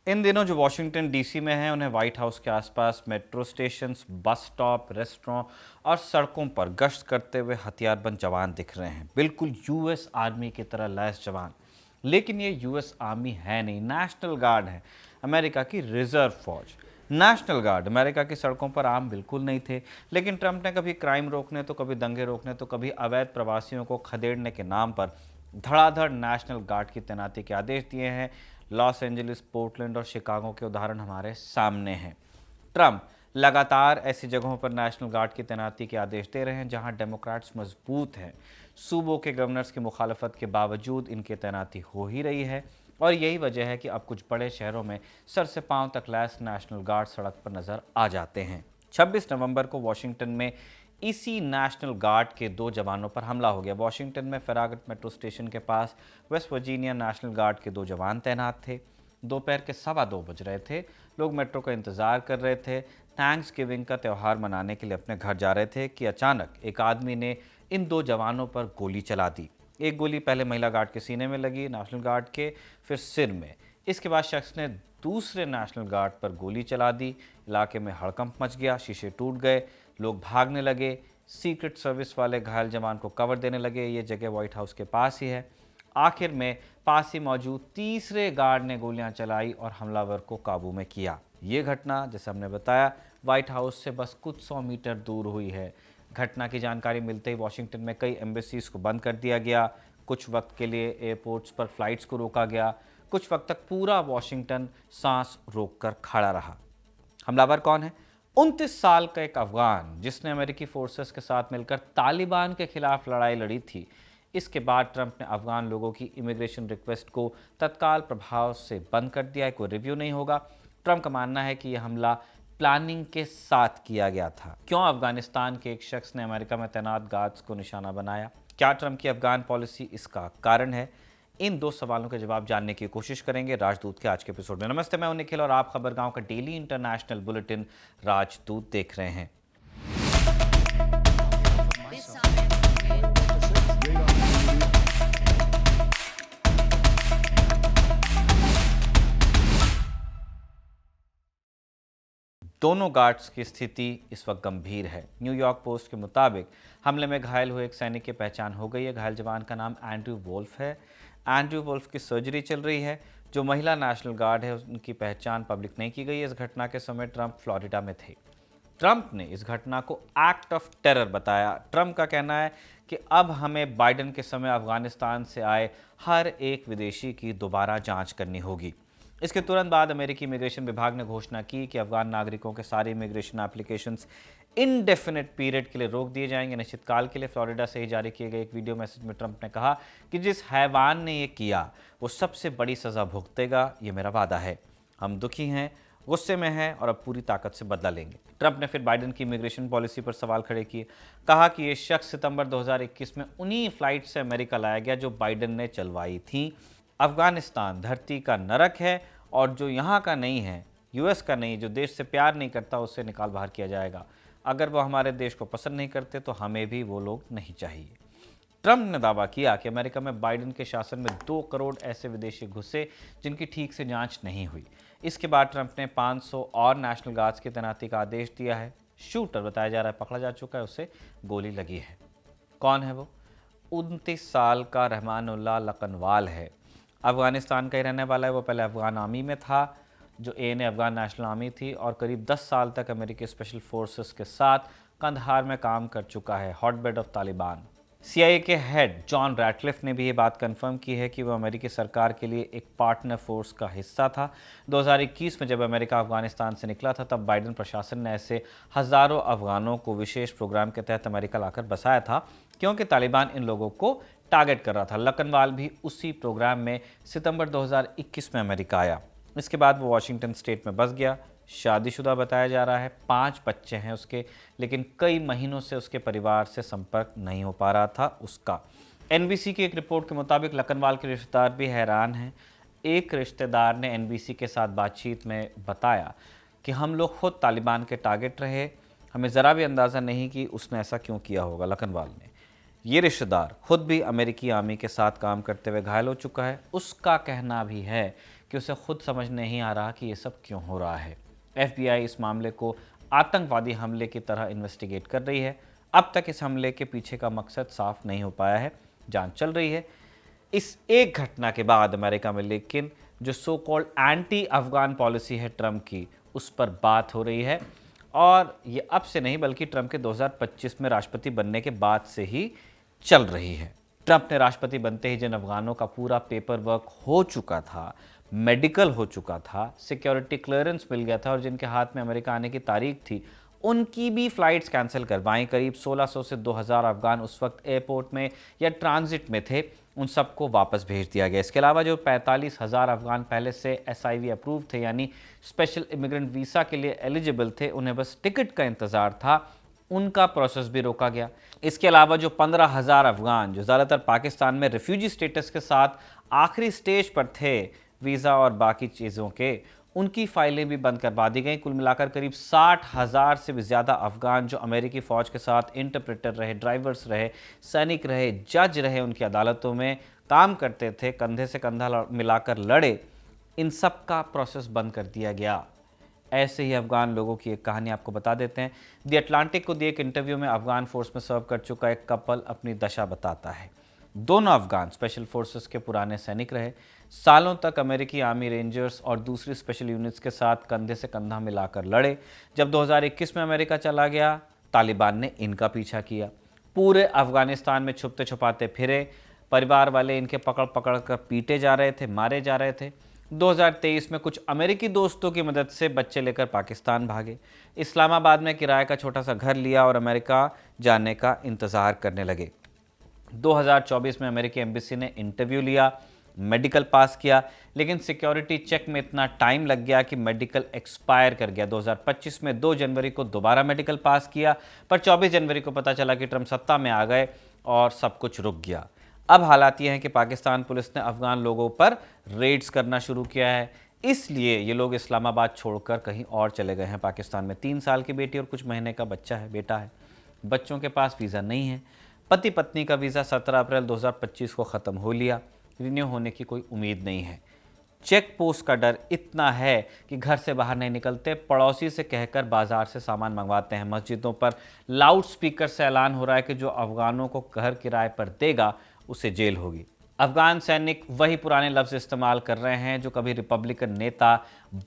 इन दिनों जो Washington DC में हैं उन्हें व्हाइट हाउस के आसपास metro stations, bus stop, restaurant और सड़कों पर गश्त करते हुए हथियारबंद जवान दिख रहे हैं। बिल्कुल यूएस आर्मी की तरह लैस जवान। लेकिन ये यूएस आर्मी है नहीं, नेशनल गार्ड है, अमेरिका की रिजर्व फौज। नेशनल गार्ड अमेरिका की सड़कों पर आम बिल्कुल नहीं थे, लेकिन ट्रंप ने कभी क्राइम रोकने तो कभी दंगे रोकने तो कभी अवैध प्रवासियों को खदेड़ने के नाम पर धड़ाधड़ नेशनल गार्ड की तैनाती के आदेश दिए हैं। लॉस एंजलिस, पोर्टलैंड और शिकागो के उदाहरण हमारे सामने हैं। ट्रंप लगातार ऐसी जगहों पर नेशनल गार्ड की तैनाती के आदेश दे रहे हैं जहां डेमोक्रेट्स मजबूत हैं। सूबों के गवर्नर्स की मुखालफत के बावजूद इनकी तैनाती हो ही रही है और यही वजह है कि अब कुछ बड़े शहरों में सर से पांव तक लैस नेशनल गार्ड सड़क पर नजर आ जाते हैं। 26 नवंबर को वॉशिंगटन में इसी नेशनल गार्ड के 2 जवानों पर हमला हो गया। वॉशिंगटन में फेरागट मेट्रो स्टेशन के पास वेस्ट वर्जीनिया नेशनल गार्ड के 2 जवान तैनात थे। दोपहर के 2:15 बज रहे थे। लोग मेट्रो का इंतजार कर रहे थे, थैंक्स गिविंग का त्यौहार मनाने के लिए अपने घर जा रहे थे कि अचानक एक आदमी ने इन 2 जवानों पर गोली चला दी। एक गोली पहले महिला गार्ड के सीने में लगी, नेशनल गार्ड के, फिर सिर में। इसके बाद शख्स ने दूसरे नेशनल गार्ड पर गोली चला दी। इलाके में हड़कंप मच गया, शीशे टूट गए, लोग भागने लगे। सीक्रेट सर्विस वाले घायल जवान को कवर देने लगे। ये जगह व्हाइट हाउस के पास ही है। आखिर में पास ही मौजूद तीसरे गार्ड ने गोलियां चलाई और हमलावर को काबू में किया। ये घटना, जैसे हमने बताया, व्हाइट हाउस से बस कुछ 100 मीटर दूर हुई है। घटना की जानकारी मिलते ही वॉशिंगटन में कई एम्बेसीज को बंद कर दिया गया। कुछ वक्त के लिए एयरपोर्ट्स पर फ्लाइट्स को रोका गया। कुछ वक्त तक पूरा वॉशिंगटन सांस रोककर खड़ा रहा। हमलावर कौन है? 29 साल का एक अफगान जिसने अमेरिकी फोर्सेस के साथ मिलकर तालिबान के खिलाफ लड़ाई लड़ी थी। इसके बाद ट्रंप ने अफगान लोगों की इमिग्रेशन रिक्वेस्ट को तत्काल प्रभाव से बंद कर दिया है। कोई रिव्यू नहीं होगा। ट्रंप का मानना है कि यह हमला प्लानिंग के साथ किया गया था। क्यों अफगानिस्तान के एक शख्स ने अमेरिका में तैनात गार्ड्स को निशाना बनाया? क्या ट्रंप की अफगान पॉलिसी इसका कारण है? इन 2 सवालों के जवाब जानने की कोशिश करेंगे राजदूत के आज के एपिसोड में। नमस्ते, मैं हूं निखिल और आप खबरगांव का डेली इंटरनेशनल बुलेटिन राजदूत देख रहे हैं। दोनों गार्ड्स की स्थिति इस वक्त गंभीर है। न्यूयॉर्क पोस्ट के मुताबिक हमले में घायल हुए एक सैनिक की पहचान हो गई है। घायल जवान का नाम एंड्रयू वोल्फ है। एंड्रयू वोल्फ की सर्जरी चल रही है। जो महिला नेशनल गार्ड है उनकी पहचान पब्लिक नहीं की गई है। इस घटना के समय ट्रंप फ्लोरिडा में थे। ट्रंप ने इस घटना को एक्ट ऑफ टेरर बताया। ट्रंप का कहना है कि अब हमें बाइडेन के समय अफगानिस्तान से आए हर एक विदेशी की दोबारा जांच करनी होगी। इसके तुरंत बाद अमेरिकी इमिग्रेशन विभाग ने घोषणा की कि अफगान नागरिकों के सारे इमिग्रेशन एप्लीकेशंस इनडेफिनेट पीरियड के लिए रोक दिए जाएंगे, निश्चित काल के लिए। फ्लोरिडा से ही जारी किए गए एक वीडियो मैसेज में ट्रंप ने कहा कि जिस हैवान ने ये किया वो सबसे बड़ी सज़ा भुगतेगा, ये मेरा वादा है। हम दुखी हैं, गुस्से में हैं और अब पूरी ताकत से बदला लेंगे। ट्रंप ने फिर बाइडेन की इमिग्रेशन पॉलिसी पर सवाल खड़े किए। कहा कि ये शख्स सितंबर 2021 में उन्हीं फ्लाइट से अमेरिका लाया गया जो बाइडेन ने चलवाई थी। अफगानिस्तान धरती का नरक है और जो यहाँ का नहीं है, यूएस का नहीं, जो देश से प्यार नहीं करता, उससे निकाल बाहर किया जाएगा। अगर वो हमारे देश को पसंद नहीं करते तो हमें भी वो लोग नहीं चाहिए। ट्रंप ने दावा किया कि अमेरिका में बाइडेन के शासन में 2 करोड़ ऐसे विदेशी घुसे जिनकी ठीक से जांच नहीं हुई। इसके बाद ट्रंप ने 500 और नेशनल गार्ड्स की तैनाती का आदेश दिया है। शूटर बताया जा रहा है पकड़ा जा चुका है, उससे गोली लगी है। कौन है वो? 29 साल का रहमानुल्लाह लखनवाल है। अफगानिस्तान का ही रहने वाला है। वो पहले अफगान आर्मी में था, जो ANA अफगान नेशनल आर्मी थी, और करीब 10 साल तक अमेरिकी स्पेशल फोर्सेस के साथ कंधार में काम कर चुका है, हॉटबेड ऑफ तालिबान। CIA के हेड जॉन रैटक्लिफ ने भी ये बात कंफर्म की है कि वो अमेरिकी सरकार के लिए एक पार्टनर फोर्स का हिस्सा था। 2021 में जब अमेरिका अफगानिस्तान से निकला था तब बाइडेन प्रशासन ने ऐसे हज़ारों अफगानों को विशेष प्रोग्राम के तहत अमेरिका लाकर बसाया था, क्योंकि तालिबान इन लोगों को टारगेट कर रहा था। लखनवाल भी उसी प्रोग्राम में सितंबर 2021 में अमेरिका आया। इसके बाद वो वॉशिंगटन स्टेट में बस गया। शादीशुदा बताया जा रहा है, 5 बच्चे हैं उसके, लेकिन कई महीनों से उसके परिवार से संपर्क नहीं हो पा रहा था उसका। NBC की एक रिपोर्ट के मुताबिक लखनवाल के रिश्तेदार भी हैरान हैं। एक रिश्तेदार ने NBC के साथ बातचीत में बताया कि हम लोग खुद तालिबान के टारगेट रहे, हमें ज़रा भी अंदाज़ा नहीं कि उसने ऐसा क्यों किया होगा। लखनवाल ने, ये रिश्तेदार खुद भी अमेरिकी आर्मी के साथ काम करते हुए घायल हो चुका है। उसका कहना भी है कि उसे खुद समझ नहीं आ रहा कि ये सब क्यों हो रहा है। FBI इस मामले को आतंकवादी हमले की तरह इन्वेस्टिगेट कर रही है। अब तक इस हमले के पीछे का मकसद साफ नहीं हो पाया है, जांच चल रही है। इस एक घटना के बाद अमेरिका में लेकिन जो so called anti Afghan policy है ट्रंप की, उस पर बात हो रही है, और ये अब से नहीं बल्कि ट्रंप के 2025 में राष्ट्रपति बनने के बाद से ही चल रही है। ट्रंप ने राष्ट्रपति बनते ही जिन अफगानों का पूरा पेपर वर्क हो चुका था, मेडिकल हो चुका था, सिक्योरिटी क्लियरेंस मिल गया था और जिनके हाथ में अमेरिका आने की तारीख थी, उनकी भी फ्लाइट्स कैंसिल करवाई। करीब 1600 से 2000 अफगान उस वक्त एयरपोर्ट में या ट्रांजिट में थे, उन सबको वापस भेज दिया गया। इसके अलावा जो 45,000 अफगान पहले से SIV अप्रूव थे, यानी स्पेशल इमिग्रेंट वीज़ा के लिए एलिजिबल थे, उन्हें बस टिकट का इंतज़ार था, उनका प्रोसेस भी रोका गया। इसके अलावा जो 15,000 अफगान जो ज़्यादातर पाकिस्तान में रिफ्यूजी स्टेटस के साथ आखिरी स्टेज पर थे वीज़ा और बाकी चीज़ों के, उनकी फाइलें भी बंद करवा दी गई। कुल मिलाकर करीब 60,000 से भी ज़्यादा अफगान जो अमेरिकी फ़ौज के साथ इंटरप्रेटर रहे, ड्राइवर्स रहे, सैनिक रहे, जज रहे, उनकी अदालतों में काम करते थे, कंधे से कंधा मिलाकर लड़े, इन सब का प्रोसेस बंद कर दिया गया। ऐसे ही अफगान लोगों की एक कहानी आपको बता देते हैं। दी अटलांटिक को दिए एक इंटरव्यू में अफगान फोर्स में सर्व कर चुका एक कपल अपनी दशा बताता है। दोनों अफगान स्पेशल फोर्सेस के पुराने सैनिक रहे, सालों तक अमेरिकी आर्मी रेंजर्स और दूसरी स्पेशल यूनिट्स के साथ कंधे से कंधा मिलाकर लड़े। जब 2021 में अमेरिका चला गया, तालिबान ने इनका पीछा किया, पूरे अफगानिस्तान में छुपते छुपाते फिरे, परिवार वाले इनके पकड़ पकड़ कर पीटे जा रहे थे, मारे जा रहे थे। 2023 में कुछ अमेरिकी दोस्तों की मदद से बच्चे लेकर पाकिस्तान भागे, इस्लामाबाद में किराए का छोटा सा घर लिया और अमेरिका जाने का इंतज़ार करने लगे। 2024 में अमेरिकी एम्बेसी ने इंटरव्यू लिया, मेडिकल पास किया, लेकिन सिक्योरिटी चेक में इतना टाइम लग गया कि मेडिकल एक्सपायर कर गया। 2025 में 2 जनवरी को दोबारा मेडिकल पास किया, पर 24 जनवरी को पता चला कि ट्रंप सत्ता में आ गए और सब कुछ रुक गया। अब हालात ये हैं कि पाकिस्तान पुलिस ने अफगान लोगों पर रेड्स करना शुरू किया है, इसलिए ये लोग इस्लामाबाद छोड़कर कहीं और चले गए हैं। पाकिस्तान में 3 साल की बेटी और कुछ महीने का बेटा है। बच्चों के पास वीज़ा नहीं है। पति पत्नी का वीज़ा 17 अप्रैल 2025 को ख़त्म हो लिया, रिन्यू होने की कोई उम्मीद नहीं है। चेक पोस्ट का डर इतना है कि घर से बाहर नहीं निकलते, पड़ोसी से कहकर बाजार से सामान मंगवाते हैं। मस्जिदों पर लाउड स्पीकर से ऐलान हो रहा है कि जो अफगानों को घर किराए पर देगा उसे जेल होगी। अफगान सैनिक वही पुराने लफ्ज़ इस्तेमाल कर रहे हैं जो कभी रिपब्लिकन नेता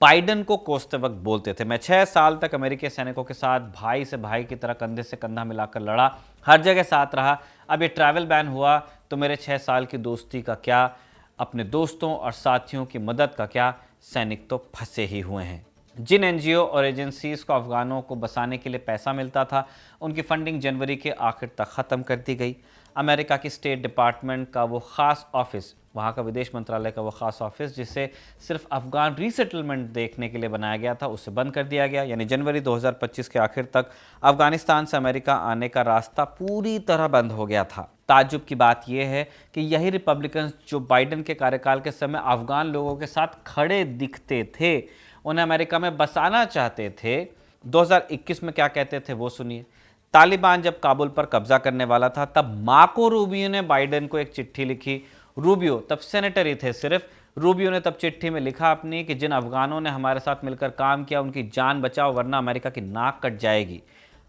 बाइडन को कोसते वक्त बोलते थे। मैं 6 साल तक अमेरिकी सैनिकों के साथ भाई से भाई की तरह कंधे से कंधा मिलाकर लड़ा, हर जगह साथ रहा। अब ये ट्रैवल बैन हुआ तो मेरे 6 साल की दोस्ती का क्या, अपने दोस्तों और साथियों की मदद का क्या? सैनिक तो फंसे ही हुए हैं। जिन NGO और एजेंसीज को अफगानों को बसाने के लिए पैसा मिलता था, उनकी फंडिंग जनवरी के आखिर तक ख़त्म कर दी गई। अमेरिका की स्टेट डिपार्टमेंट का वो ख़ास ऑफिस, वहाँ का विदेश मंत्रालय का वो ख़ास ऑफिस जिसे सिर्फ अफगान रीसेटलमेंट देखने के लिए बनाया गया था, उसे बंद कर दिया गया। यानी जनवरी 2025 के आखिर तक अफगानिस्तान से अमेरिका आने का रास्ता पूरी तरह बंद हो गया था। ताज्जुब की बात यह है कि यही रिपब्लिकन्स जो बाइडन के कार्यकाल के समय अफगान लोगों के साथ खड़े दिखते थे, उन्हें अमेरिका में बसाना चाहते थे, 2021 में क्या कहते थे वो सुनिए। तालिबान जब काबुल पर कब्जा करने वाला था, तब मार्को रूबियो ने बाइडन को एक चिट्ठी लिखी। रूबियो तब सेनेटर ही थे सिर्फ। रूबियो ने तब चिट्ठी में लिखा अपनी कि जिन अफगानों ने हमारे साथ मिलकर काम किया उनकी जान बचाओ, वरना अमेरिका की नाक कट जाएगी,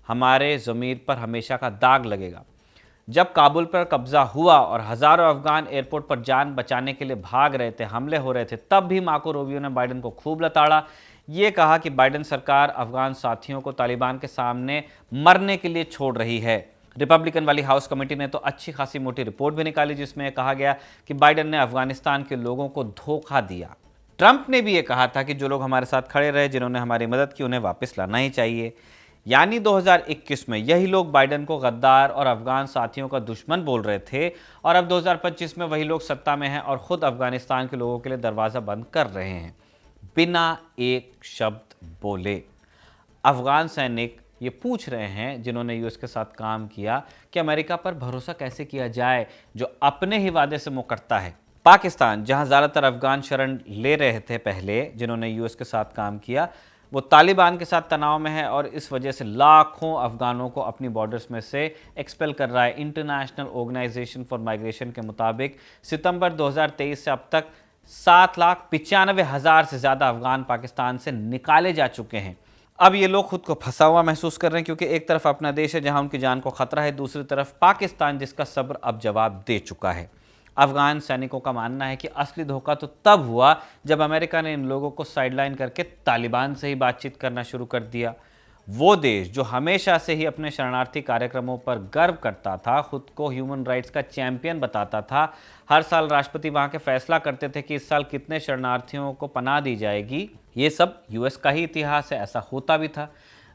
हमारे ज़मीर पर हमेशा का दाग लगेगा। जब काबुल पर कब्जा हुआ और हज़ारों अफगान एयरपोर्ट पर जान बचाने के लिए भाग रहे थे, हमले हो रहे थे, तब भी मार्को रूबियो ने बाइडन को खूब लताड़ा। ये कहा कि बाइडन सरकार अफगान साथियों को तालिबान के सामने मरने के लिए छोड़ रही है। रिपब्लिकन वाली हाउस कमेटी ने तो अच्छी खासी मोटी रिपोर्ट भी निकाली जिसमें कहा गया कि बाइडन ने अफगानिस्तान के लोगों को धोखा दिया। ट्रंप ने भी ये कहा था कि जो लोग हमारे साथ खड़े रहे, जिन्होंने हमारी मदद की, उन्हें वापस लाना ही चाहिए। यानी 2021 में यही लोग बाइडन को गद्दार और अफगान साथियों का दुश्मन बोल रहे थे, और अब 2025 में वही लोग सत्ता में हैं और खुद अफगानिस्तान के लोगों के लिए दरवाज़ा बंद कर रहे हैं बिना एक शब्द बोले। अफगान सैनिक ये पूछ रहे हैं जिन्होंने यूएस के साथ काम किया कि अमेरिका पर भरोसा कैसे किया जाए जो अपने ही वादे से मुकरता है। पाकिस्तान, जहां ज़्यादातर अफगान शरण ले रहे थे पहले, जिन्होंने यूएस के साथ काम किया, वो तालिबान के साथ तनाव में है और इस वजह से लाखों अफगानों को अपनी बॉर्डर्स में से एक्सपेल कर रहा है। इंटरनेशनल ऑर्गेनाइजेशन फॉर माइग्रेशन के मुताबिक सितंबर 2023 से अब तक 7,95,000 से ज़्यादा अफगान पाकिस्तान से निकाले जा चुके हैं। अब ये लोग खुद को फंसा हुआ महसूस कर रहे हैं, क्योंकि एक तरफ अपना देश है जहां उनकी जान को खतरा है, दूसरी तरफ पाकिस्तान जिसका सब्र अब जवाब दे चुका है। अफगान सैनिकों का मानना है कि असली धोखा तो तब हुआ जब अमेरिका ने इन लोगों को साइडलाइन करके तालिबान से ही बातचीत करना शुरू कर दिया। वो देश जो हमेशा से ही अपने शरणार्थी कार्यक्रमों पर गर्व करता था, खुद को ह्यूमन राइट्स का चैंपियन बताता था, हर साल राष्ट्रपति वहां के फैसला करते थे कि इस साल कितने शरणार्थियों को पनाह दी जाएगी, ये सब यूएस का ही इतिहास है, ऐसा होता भी था।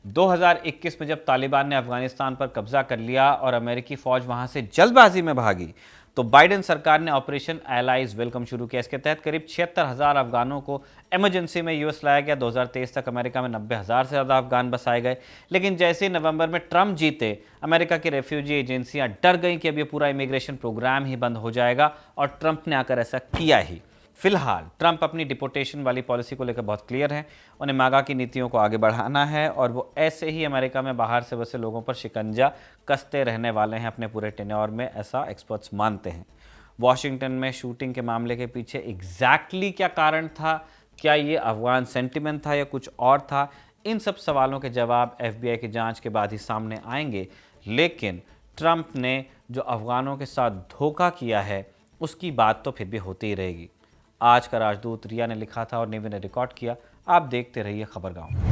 2021 में जब तालिबान ने अफगानिस्तान पर कब्जा कर लिया और अमेरिकी फौज वहां से जल्दबाजी में भागी, तो बाइडेन सरकार ने ऑपरेशन एलाइज वेलकम शुरू किया। इसके तहत करीब 76,000 अफगानों को इमरजेंसी में यूएस लाया गया। 2023 तक अमेरिका में 90,000 से ज़्यादा अफगान बसाए गए। लेकिन जैसे ही नवंबर में ट्रंप जीते, अमेरिका की रेफ्यूजी एजेंसियां डर गईं कि अब ये पूरा इमिग्रेशन प्रोग्राम ही बंद हो जाएगा, और ट्रंप ने आकर ऐसा किया ही। फिलहाल ट्रंप अपनी डिपोर्टेशन वाली पॉलिसी को लेकर बहुत क्लियर हैं। उन्हें मागा की नीतियों को आगे बढ़ाना है, और वो ऐसे ही अमेरिका में बाहर से बसे लोगों पर शिकंजा कसते रहने वाले हैं अपने पूरे टेन्योर में, ऐसा एक्सपर्ट्स मानते हैं। वॉशिंगटन में शूटिंग के मामले के पीछे एग्जैक्टली क्या कारण था, क्या ये अफगान सेंटिमेंट था या कुछ और था, इन सब सवालों के जवाब एफबीआई की जांच के बाद ही सामने आएंगे। लेकिन ट्रंप ने जो अफगानों के साथ धोखा किया है, उसकी बात तो फिर भी होती ही रहेगी। आज का राजदूत रिया ने लिखा था और नेवी ने रिकॉर्ड किया। आप देखते रहिए खबरगांव।